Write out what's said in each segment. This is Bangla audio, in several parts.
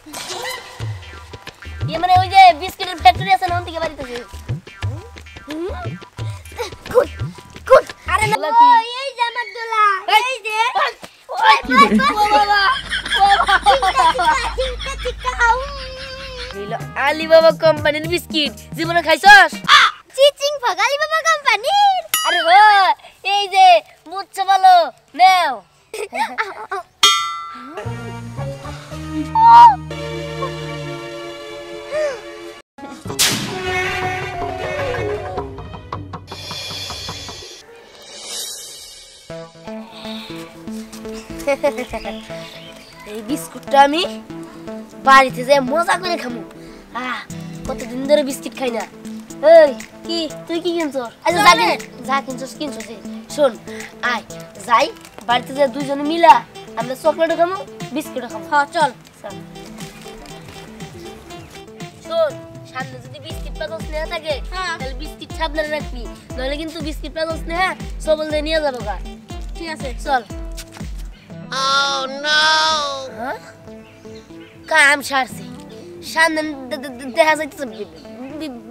ये মানে ওই যে বিস্কিটের ফ্যাক্টরি আছে না ওন থেকে বাড়িতেছে গুড গুড আরে না এই যে আমার দোলা এই যে ওই বাবা নীল আলিবাবা কোম্পানির বিস্কিট জীবনে খাইছস চিচিং ফগ আলিবাবা কোম্পানির আরে হো এই যে মুচ্ছ ভালো নাও এই বিস্কুটটা আমি বাড়িতে যাই মজা করে খামু কতদিন ধরে বিস্কিট খাই না এই কি তুই কি কিনছস আচ্ছা যা কিনছস শোন আয় যাই বাড়িতে যাই দুইজনে মিলা আমরা চকলেটও খামু বিস্কুটও খামু হ্যাঁ চল শোন সামনে যদি বিস্কিট পাগল স্নেহ থাকে তাহলে বিস্কিট সাবধানে রাখবি নাহলে কিন্তু বিস্কিট পাগল স্নেহ সবল দিয়ে নিয়ে যাবো গা ঠিক আছে চল Oh no! Huh? কাম সারছি সামনে দেখা যাইতেছে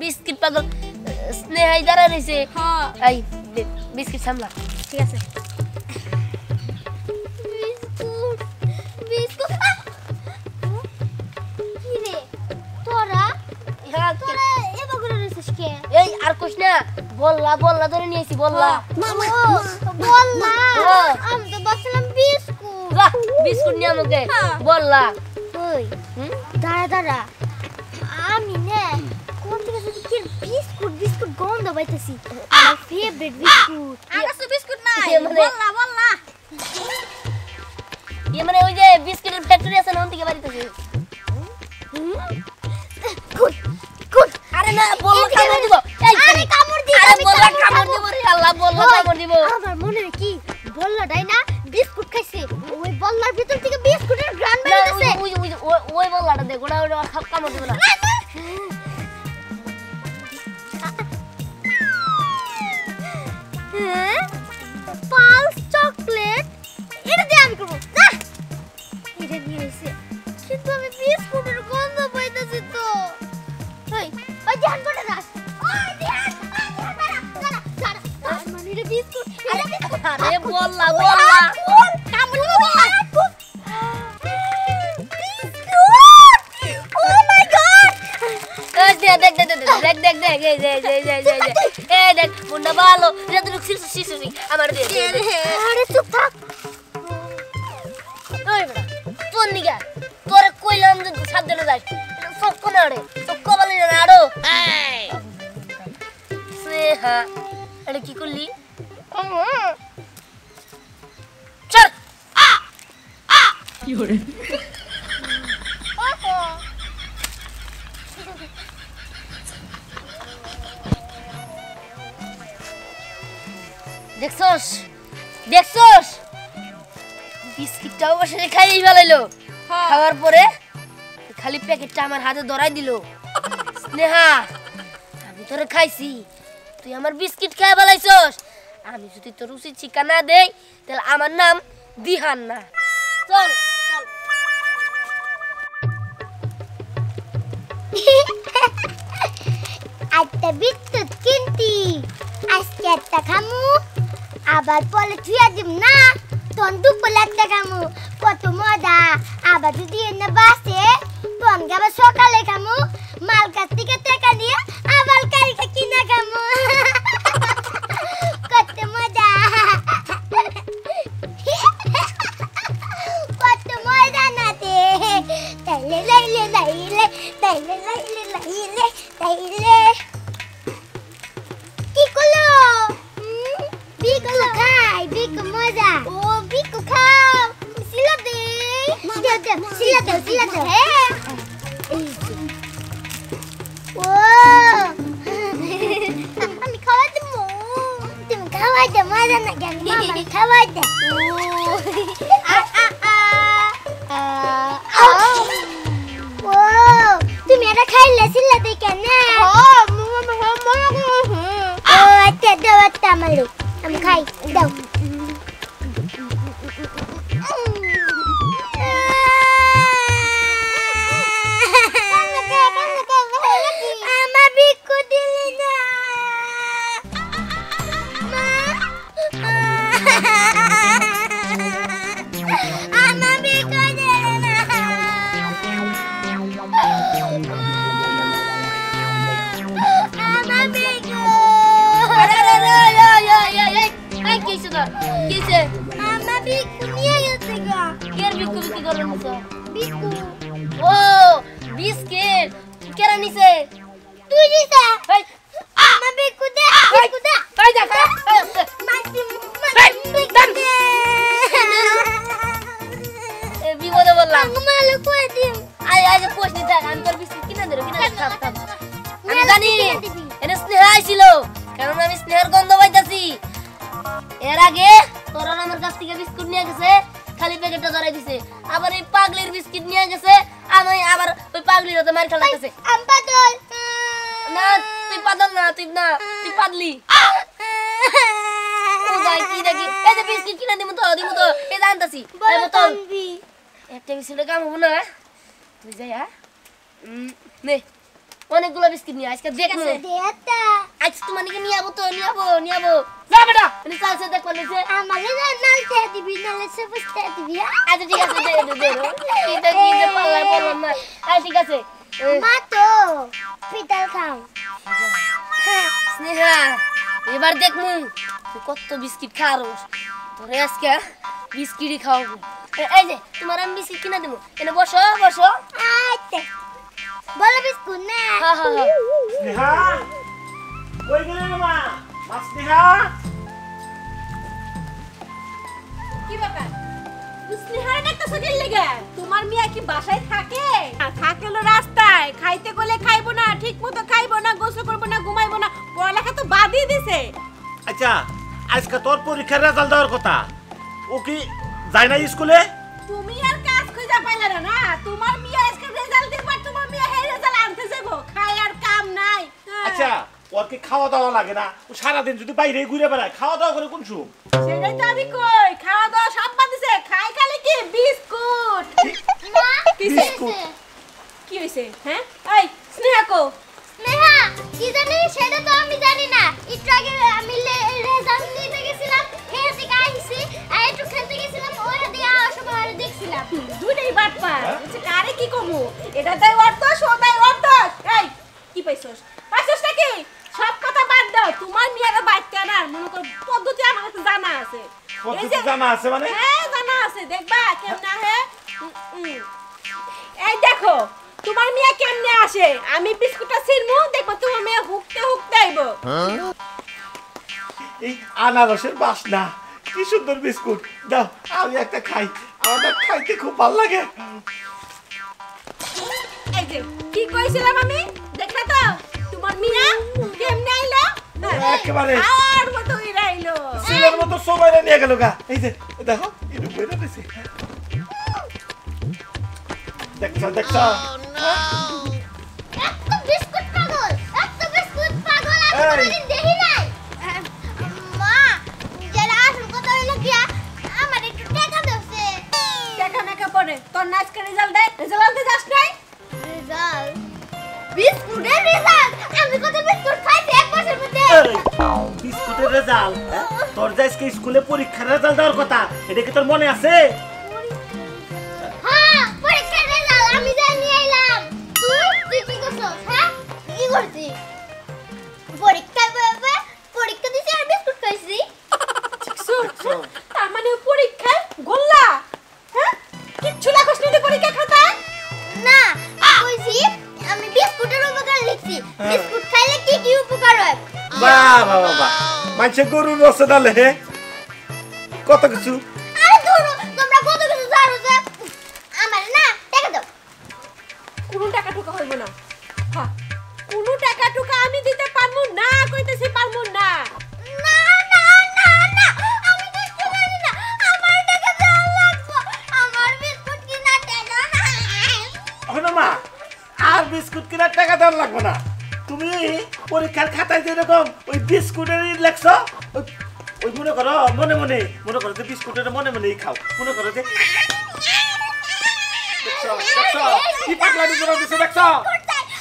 বিস্কিট পাগল স্নেহাই দাঁড়া রয়েছে এই বিস্কিট সামলা ঠিক আছে এই আর কইস না বললা ধরে নিয়েছি বললা আমি তো বলছিলাম বিস্কুট নিয়ে আমাকে বললা ওই দাঁড়া আমি না কোন থেকে কি বিস্কুট গন্ধ পাইতেছি আমার ফেভারিট বিস্কুট আগাছে বিস্কুট নাই বললা মানে ওই যে বিস্কিটের ফ্যাক্টরি আছে না ওন থেকে বাড়িতেছে গুড আরে না বললা কামড় দিব আরে কামড় দিব আরে বললা কামড় দিব রে আল্লাহ বললা কামড় দিব আমার মনে কি বললাটাই না বিস্কুট খাইছে ওই বললার ভিতর থেকে বিস্কুটের গ্রান বেরিয়েছে ওই বললাটা দে গোড়া ওটা কামড় দিব না হ্যাঁ পালস চকলেট এটা দিয়ে আমি করব না এটা দিয়েছে কিন্তু আমি বিস্কুটের গন্ধ পাইতেছি তো ওই ধ্যান করে রাখ ওই ধ্যান দাঁড়া মানে এটা বিস্কুট আরে বললা কামড় দিব দেখ মুন্না ভালো শিশু আমার আরে চুপ থাক ওই বেটা তোর নিগা তোরে কইলাম যে সাবধানে যাস সব কোন আড়ে সব কবলে না আড়ো স্নেহা আরে কি করলি চল কি হরে দেখছস বিস্কিটটাও বসে খাইই ফেলাইলো খাওয়ার পরে খালি প্যাকেটটা আমার হাতে ধরাই দিল স্নেহা আমি তোরে খাইছি তুই আমার বিস্কিট খেয়ে ফেলাইছস আমি যদি তোর উচিত শিক্ষা না দেই তাহলে আমার নাম দিহান না চল একটা বিস্কুট কিনতি আজকে একটা খামু আবার পরে থুয়া দিব না তন্দু পরে একটা খামু কত মজা আবার যদি এনে বাসে তন্কে আবার সকালে খামু মাল কাছ থেকে টাকা দিয়ে আবার কালকে কিনা খামু কত মজা কত মজা না দে তাইলে কি করলো বিকলো খাই বিকো মজা ও বিকো খাও সিলা দে হ্যাঁ ও আমি খাওয়া দেবো তুমি খাওয়া দে মজা না কেন মামা খাওয়া দে ও তুমি এটা খাইলে সিলা দে কেন ও আচ্ছা দাও একটা আমারও আমি খাই দাও নিছো বিস্কুট ও বিস্কিট কেরা নিছে তুই নিছে এই আমা বিস্কুট দে বিস্কুট দে কই যা মাটি এ বিপদে বললাম মালে কই দিম আয় আয় পোস্ট দিতে আমি তোর বিস্কুট কিনা দেব কিনা থাম থাম আমি জানি এনে স্নেহা আইছিল কারণ আমি স্নেহের গন্ধ পাইতাছি এর আগে তোর আমার কাছ থেকে বিস্কুট নিয়ে গেছে খালি প্যাকেটটা ধরাই দিছে আবার এই পাগলির বিস্কুট নিয়ে গেছে আমি আবার ওই পাগলির হাতে মার খেলাইতেছে আমি পাগল না তুই পাগল না তুই পাগলি ও ভাই কি দেখি এই যে বিস্কুট কিনা দিমু তো এই জানতাছি এই বোতল একটা বিস্কুটের কাম হবো না তুই যাই নে অনেকগুলো বিস্কিট নিয়ে আজকে দেখবো আজ তোমার নাকি নিয়ে যাবো তো নিয়ে যাবো যা বেটা আমি চালছে দেখ বলেছে আমারে নালতে দিবি নালে সে বুঝতে দিবি আচ্ছা ঠিক আছে দে এটা কি যে পাল্লায় পড়লাম না আচ্ছা ঠিক আছে মা তো পিঠাল খাও স্নেহা এবার দেখমু তুই কত বিস্কিট খাওয়ারস তোরে আজকে বিস্কিটই খাওয়াবো এই যে তোমার আমি বিস্কিট কিনা দেবো এনে বসো আচ্ছা বলো বিস্কুট না হ্যাঁ স্নেহা কই গেলে রে মা স্নেহা কি ব্যাপার স্নেহা একটা সকেল লাগা তোমার মিয়া কি বাসায় থাকে থাকে হলো রাস্তায় খাইতে গলে খাইবো না ঠিকমতো খাইবো না গোসল করবো না ঘুমাইবো না পড়ালেখা তো বাদই দিছে আচ্ছা আজকে তোর পরীক্ষার রেজাল্ট দেওয়ার কথা ও কি যায় না স্কুলে তুমি আর কাজ খুঁজে পাইলা না তোমার মিয়া আজকে রেজাল্ট দিবা তোমার মিয়া হে রেজাল্ট আনতে যাবো খাই আর কাম নাই আচ্ছা ওর কি খাওয়া দাওয়া লাগে না ও সারা দিন যদি বাইরে ঘুরে বেড়ায় খাওয়া দাওয়া করে কোন সুখ সেটাই তো আমি কই খাওয়া দাওয়া সব বাদ দিছে খাই খালি কি বিস্কুট মা বিস্কুট কি হইছে হ্যাঁ এই স্নেহা কো স্নেহা কি জানি সেটা তো আমি জানি না একটু আগে আমি রেজাল্ট নিতে গেছিলাম খেলতে আইছি আর একটু খেলতে গেছিলাম ওরা দিয়ে সবাই দেখছিলাম দুইটাই বাটপা বুঝছ কারে কি কমু এটা তাই অর্থ সবাই অর্থ এই কি পাইছস নাকি সব কথা বাদ দাও তোমার মিয়ারে বাইতে না মনে কর পদ্ধতি আমার কাছে জানা আছে পদ্ধতি জানা আছে মানে হ্যাঁ জানা আছে দেখবা কেমনে হে এই দেখো তোমার মিয়া কেমনে আসে আমি বিস্কুটটা ছিড়মু দেখো তোমার মিয়া হুকতে আইবো এই আনারসের বাসনা কি সুন্দর বিস্কুট দাও আমি একটা খাই আমার খাইতে খুব ভালো লাগে এই যে কি কইছিলাম আমি দেখলা তো তোমার মিয়া কেমনে আইলো একেবারে আর মতো আইলো সিলের মতো সবাই নিয়ে গেল গা এই যে দেখো এরকম বের হইছে দেখছ এত বিস্কুট পাগল আমি কোনদিন দেখি নাই মা যারা আসল কথা হলো কি আমার একটু টাকা দছে টাকা মেকা পড়ে তোর নাচকে রেজাল্ট দেয় রেজাল্ট আনতে যাস নাই রেজাল্ট বিস্কুটের রেজাল্ট আমি কত বিস্কুট খাইছি এক বছর মধ্যে বিস্কুটের রেজাল্ট তোর যে আজকে স্কুলে পরীক্ষার রেজাল্ট দেওয়ার কথা এটা কি তোর মনে আছে হ্যাঁ পরীক্ষার রেজাল্ট আমি জানি আইলাম তুই কি করছস হ্যাঁ কি করছিস পরীক্ষা দিছি আর বিস্কুট খাইছি তার মানে পরীক্ষা গোল্লা হ্যাঁ কিচ্ছু লাগছ না পরীক্ষা খাতা না কইছি আমি বিস্কুটের উপকার লিখছি বিস্কুট খাইলে কি কি উপকার হয় বাহ মানুষের গরুর রসে ডালে কত কিছু আরে ধরো তোমরা কত কিছু জানো যে আমার না টাকা দাও কোনো টাকা টুকা হইব না হ্যাঁ কোনো টাকা টুকা আমি দিতে পারবো না কইতেছি পারবো না না আমি কিছু জানি না আমার টাকা দাও লাগবে আমার বিস্কুট কিনা টাকা নাই হলো মা আর বিস্কুট কেনার টাকা দেওয়ার লাগবে না তুমি পরীক্ষার খাতায় যেরকম ওই বিস্কুটের লেখছ ওই মনে করো যে বিস্কুটের মনেই খাও মনে করো যে দেখছো কি পাগলামি করে দিছে দেখছো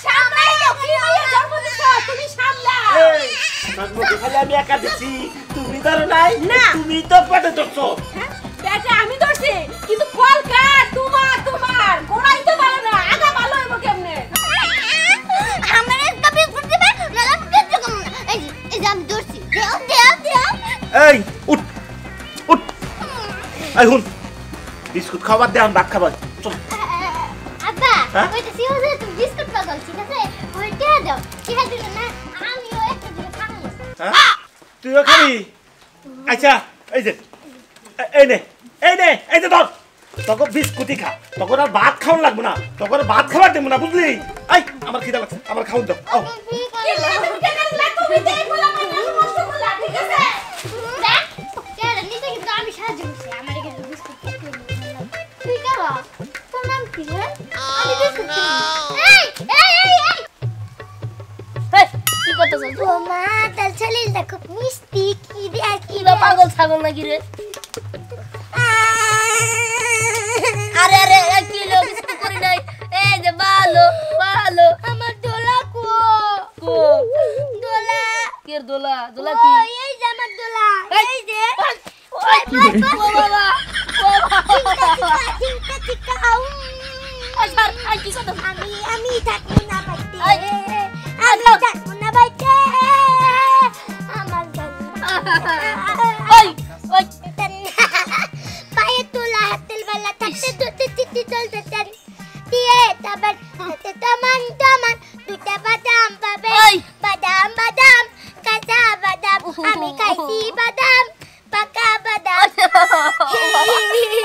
সামলাই দাও কি হইয়া জন্ম দিছো তুমি সামলা এই জন্মকে খালি আমি একা দিছি তুমি ধরো নাই না। তুমি তো পেটে ধরছো হ্যাঁ পেটে আমি ধরছি কিন্তু ফল কার তোমার গোড়াই তো ভালো না আগা ভালো হইব কেমনে আমার একটা বিস্কুট দিবে নালা বিস্কুট কম না এই যে আমি ধরছি দেও এই উঠ এই হুন বিস্কুট খাবার দে আমি ভাত খাবার চল হ্যাঁ? কইতেছি ও যে তুমি বিস্কুট পাগল ঠিক আছে ওই টিয়া দাও টিয়া দিলে না আমিও একটা দিলে খাবো হ্যাঁ? তুইও খাবি? আচ্ছা এই যে এই নে এই যে ধর তখন বিস্কুটই খা তখন আর ভাত খাওয়ান লাগবে না তখন আর ভাত খাবার দেবো না বুঝলি এই আমার খিদা লাগছে আমার খাওয়ান দাও আও ঠিক কি আছে লাগবে তুমি দেখলা মানে নষ্ট করলা ঠিক আছে দেখ টিয়া নিতে কিন্তু আমি সাহায্য করছি আমার কিন্তু বিস্কুট খেতে তুই কেন তোর নাম কি রে আমি বিস্কুট এই হেই, কি করতেছ ও মা তার ছেলেটা খুব মিষ্টি কি দেয়া কি কিবা পাগল ছাগল নাকি রে আরে আরে কি লোক কিছু করি নাই এই যে ভালো আমার দোলা কো কো দোলা কের দোলা দোলা কি ওই এই যে আমার দোলা এই যে ওই ও বাবা চিকা চিকা আচ্ছা আই কি কথা আমি থাকবো না বাইতে আই, আমি থাকবো না বাইতে আমার ওই ওই পায়ে তোলা হাতের বেলা থাকতে দুটো চিঠি চলতে চান দিয়ে তারপর হাতে তমান দুটা বাদাম পাবে ওই। বাদাম কাঁচা বাদাম আমি খাইছি বাদাম পাকা বাদাম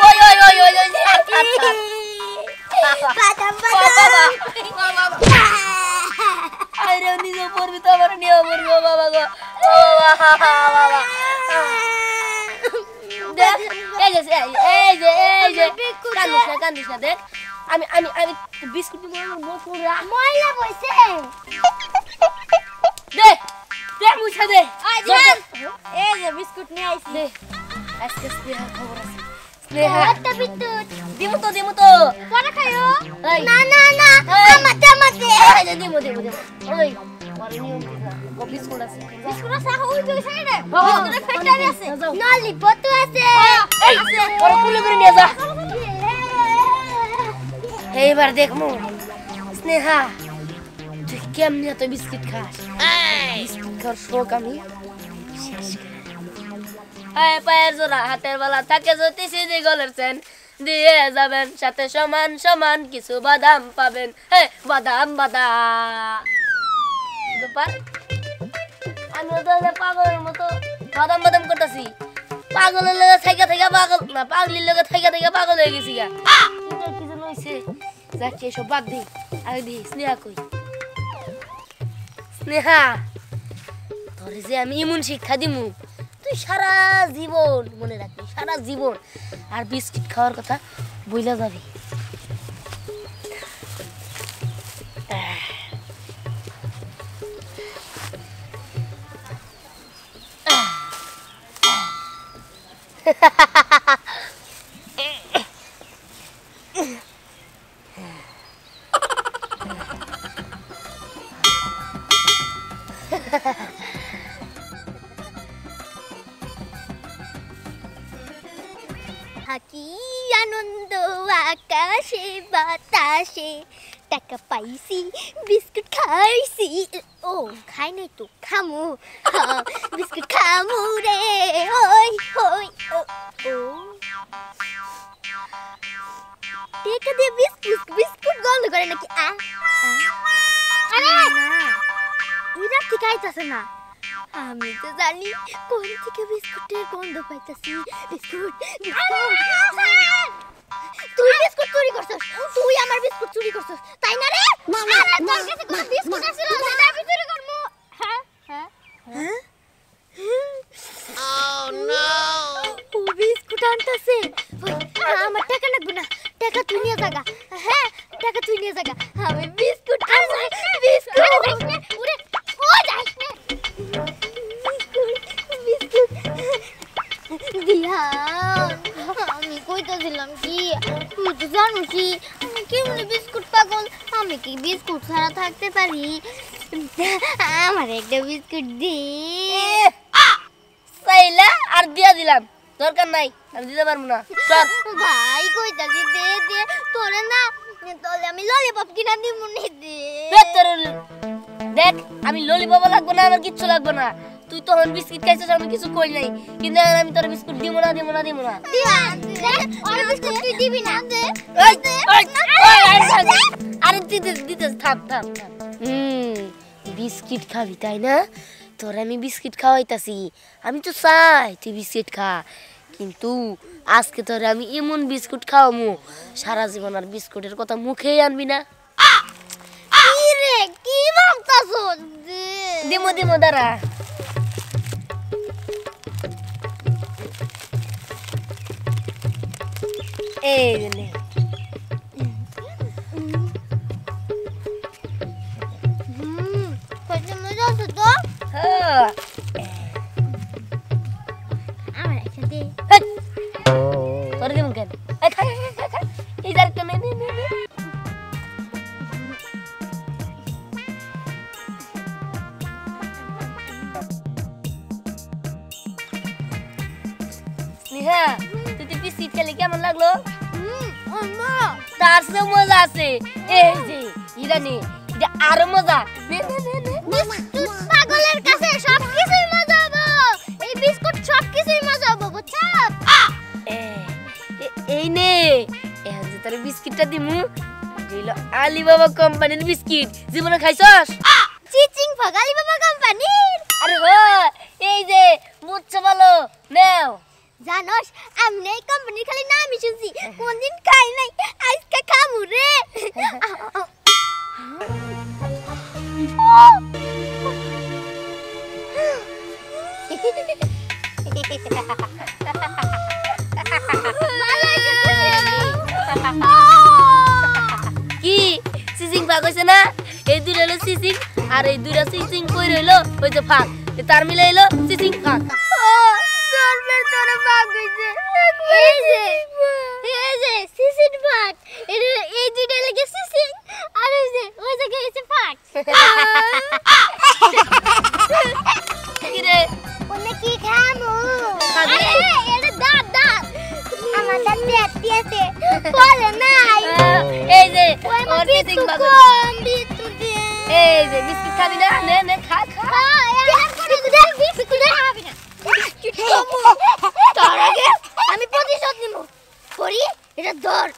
ওই ওই ওই ওই ওই বাদাম বাবা আরে নিজে পড়বি তো আমার নিয়ে পড়বি ও বাবা গো ও বাবা দেখ এই যে কান্দিস না দেখ আমি বিস্কুট ময়লা বইছে দে দে মুছা দে এই যে বিস্কুট নিয়ে আইছি দে আজকে স্নেহার খবর আছে স্নেহা একটা বিদ্যুৎ দিমু তো পরে খাইও এই। না এই। আমাতে এই যে দিমু ওই পরে নিয়ম ও বিস্কুট আছে বিস্কুট আছে ওই দুই সাইডে হ্যাঁ, বিস্কুটের ফ্যাক্টরি আছে যাও। নলি বতু আছে এই ওরে কুলে করে নিয়ে যা এইবার দেখমু স্নেহা তুই কেমনে এত বিস্কিট খাস বিস্কিট খাওয়ার শোক আমি শেষ করে পায়ের জোড়া হাতের বেলা থাকে যদি সিধি গলের চেন দিয়ে যাবেন সাথে সমান সমান কিছু বাদাম পাবেন বাদাম ব্যাপার আমি ওদের পাগলের মতো বাদাম করতেছি পাগলের লগে থাইকা পাগল না পাগলির লগে থাইকা পাগল হয়ে গেছি গা কি যেন হইছে যাচ্ছি এসব বাদ দি আগে দি স্নেহা কই স্নেহা তোরে যে আমি ইমন শিক্ষা দিমু তুই সারা জীবন মনে রাখবি সারা জীবন আর বিস্কিট খাওয়ার কথা বইলা যাবি হাকি আনন্দ আকাশে বাতাসে টাকা পাইছি বিস্কুট খাইছি ও খাই নাই তো খামু বিস্কুট খামু রে ওই ওই ও টেকা দিয়ে বিস্কুট গন্ধ করে নাকি আরে এরা ঠিক আইতাছে না আমি তো জানি কোন থেকে বিস্কুটের গন্ধ পাইতাছি বিস্কুট তুই বিস্কুট চুরি করছস তুই আমার বিস্কুট চুরি করছস তাই না রে আরে তোর কাছে কোন বিস্কুট আছিল সেটা আমি চুরি করব হ্যাঁ Oh no! ও বিস্কুট আনতাছে আমার টাকা লাগবে না টাকা তুই নিয়ে যাগা হ্যাঁ টাকা তুই নিয়ে যাগা আমি বিস্কুট বিস্কুট ওরে ও যাস না দিয়া আমি কইতাছিলাম কি তুই তো জানোসই আমি কেমন বিস্কুট পাগল আমি কি বিস্কুট ছাড়া থাকতে পারি আমার একটা বিস্কুট দে চাইলা আর দিয়া দিলাম দরকার নাই আমি দিতে পারবো না চল ভাই কইতাছি দে দে তোরে না তোলে আমি ললিপপ কিনা দিব নি দে দেখ আমি ললিপপ লাগবো না আমার কিচ্ছু লাগবে না তুই তো বিস্কিট খাইছিস আমি কিছু কই নাই কিন্তু আমি তোর বিস্কুট দিব না দিবা দে আর বিস্কুট তুই দিবি না দে থাম থাম থাম বিস্কিট খাবি তাই না? তোর আমি বিস্কিট খাওয়াইতাছি, আমি তো চাই তুই বিস্কিট খা, কিন্তু আজকে তোর আমি এমন বিস্কুট খাওয়ামু সারা জীবন আর বিস্কুটের কথা মুখেই আনবি না। কি রে কি ভাবতাছস? দিমো দিমো দাঁড়া। এই যে নে। কত মজা আছে তো। হ্যাঁ। আমার একসাথে হেৎ। তোর দিমু কেন? এই খা খা খা খা। এই যার কেন নে নে নে। স্নেহা, তুই তো বিস্কিট খেলে কেমন লাগলো? তার চেয়ে মজা আছে। এই যে ইরানি, এটা আরো মজা। নে নে নে নে। বিস্কুট পাগলের কাছে সবকিছুই মজা হবে। এই বিস্কুট সবকিছুই মজা হবে, বুঝছো? এই নে, এখন যে তোর বিস্কিটটা দিমু, দিল আলিবাবা কোম্পানির বিস্কিট। জীবনে খাইছস? চিচিং ফাগালি বাবা কোম্পানির। আরে হো, এই যে মুচ্ছা ভালো নাও। জানোস আমি এই কোম্পানির খালি নামই শুনছি, কোনদিন খাই নাই, আজকে খামু রে। কি সিসিং ফাঁক হইছে না? এই দুইটা হলো সিসিং আর এই দুইটা সিসিং কই রইলো ওই যে ফাঁক, তার মিলে হইলো সিসিং ফাঁক। চলবে তোর ভাগ হইছে। এই যে সিসির ভাগ, এই দুইটা লাগে সিসিং, আর এই যে ওই জায়গায় হইছে ফাক। কি রে? ওনে কি খামু? খাবি? আরে এটা দাঁত দাঁত, আমার দাঁত পেটে আছে, বলে নাই। এই যে ওই মা ওর সিসিং বিস্কুট ফাঁক। কম বিস্কুট দে। এই যে বিস্কিট খাবি না? নে নে খা খা। বিস্কুট খাবি না। তার আগে আমি প্রতিশোধ নিব। করি এটা ধর।